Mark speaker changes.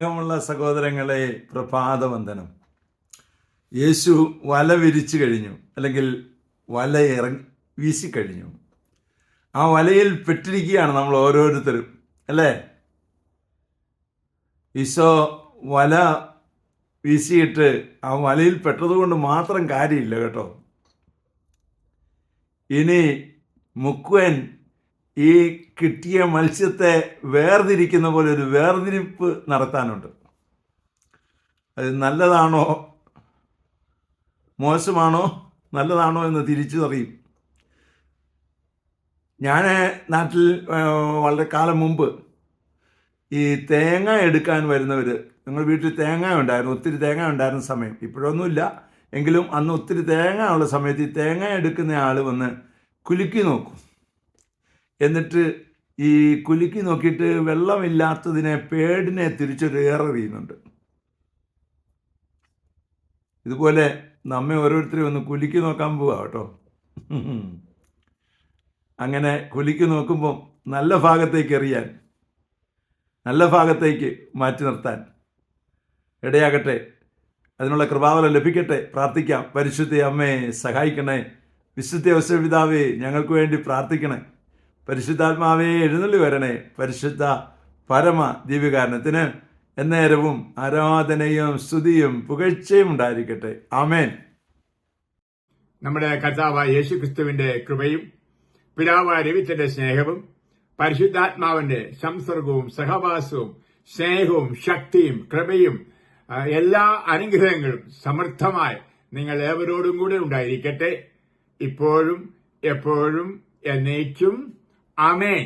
Speaker 1: സ്നേഹമുള്ള സഹോദരങ്ങളെ, പ്രഭാതവന്ദനം. യേശു വല വിരിച്ചു കഴിഞ്ഞു, അല്ലെങ്കിൽ വല വീശിക്കഴിഞ്ഞു. ആ വലയിൽ പെട്ടിരിക്കുകയാണ് നമ്മൾ ഓരോരുത്തരും, അല്ലേ? ഈശോ വല വീശിയിട്ട് ആ വലയിൽ പെട്ടതുകൊണ്ട് മാത്രം കാര്യമില്ല കേട്ടോ. ഇനി മുക്കുവൻ ഈ കിട്ടിയ മത്സ്യത്തെ വേർതിരിക്കുന്ന പോലെ ഒരു വേർതിരിപ്പ് നടത്താനുണ്ട്. അത് നല്ലതാണോ മോശമാണോ നല്ലതാണോ എന്ന് തിരിച്ചറിയും. ഞാൻ നാട്ടിൽ വളരെ കാലം മുമ്പ് ഈ തേങ്ങ എടുക്കാൻ വരുന്നവർ, ഞങ്ങൾ വീട്ടിൽ തേങ്ങ ഉണ്ടായിരുന്നു, ഒത്തിരി തേങ്ങ ഉണ്ടായിരുന്ന സമയം, ഇപ്പോഴൊന്നുമില്ല എങ്കിലും അന്ന് ഒത്തിരി തേങ്ങ ഉള്ള സമയത്ത് ഈ തേങ്ങ എടുക്കുന്ന ആൾ വന്ന് കുലുക്കി നോക്കും. എന്നിട്ട് ഈ കുലുക്കി നോക്കിയിട്ട് വെള്ളമില്ലാത്തതിനെ പേടിനെ തിരിച്ചൊരു ഏറെറിയുന്നുണ്ട്. ഇതുപോലെ നമ്മെ ഓരോരുത്തരും ഒന്ന് കുലുക്കി നോക്കാൻ പോവാ കേട്ടോ. അങ്ങനെ കുലുക്കി നോക്കുമ്പോൾ നല്ല ഭാഗത്തേക്ക് എറിയാൻ, നല്ല ഭാഗത്തേക്ക് മാറ്റി നിർത്താൻ ഇടയാകട്ടെ. അതിനുള്ള കൃപാവരം ലഭിക്കട്ടെ. പ്രാർത്ഥിക്കാം. പരിശുദ്ധ അമ്മയെ സഹായിക്കണേ. വിശുദ്ധ ഔസേപിതാവേ, ഞങ്ങൾക്ക് വേണ്ടി പ്രാർത്ഥിക്കണേ. പരിശുദ്ധാത്മാവേ, എഴുന്നള്ളി വരണേ. പരിശുദ്ധ പരമ ദിവ്യകാരണത്തിന് എന്നേരവും ആരാധനയും സ്തുതിയും പുകഴ്ചയും ഉണ്ടായിരിക്കട്ടെ. ആമേൻ.
Speaker 2: നമ്മുടെ കർത്താവായ യേശുക്രിസ്തുവിന്റെ കൃപയും പിതാവായ ദൈവത്തിന്റെ സ്നേഹവും പരിശുദ്ധാത്മാവിന്റെ സംസർഗവും സഹവാസവും സ്നേഹവും ശക്തിയും കൃപയും എല്ലാ അനുഗ്രഹങ്ങളും സമൃദ്ധമായി നിങ്ങൾ ഏവരോടും കൂടെ ഉണ്ടായിരിക്കട്ടെ, ഇപ്പോഴും എപ്പോഴും എന്നേക്കും. ആമേൻ.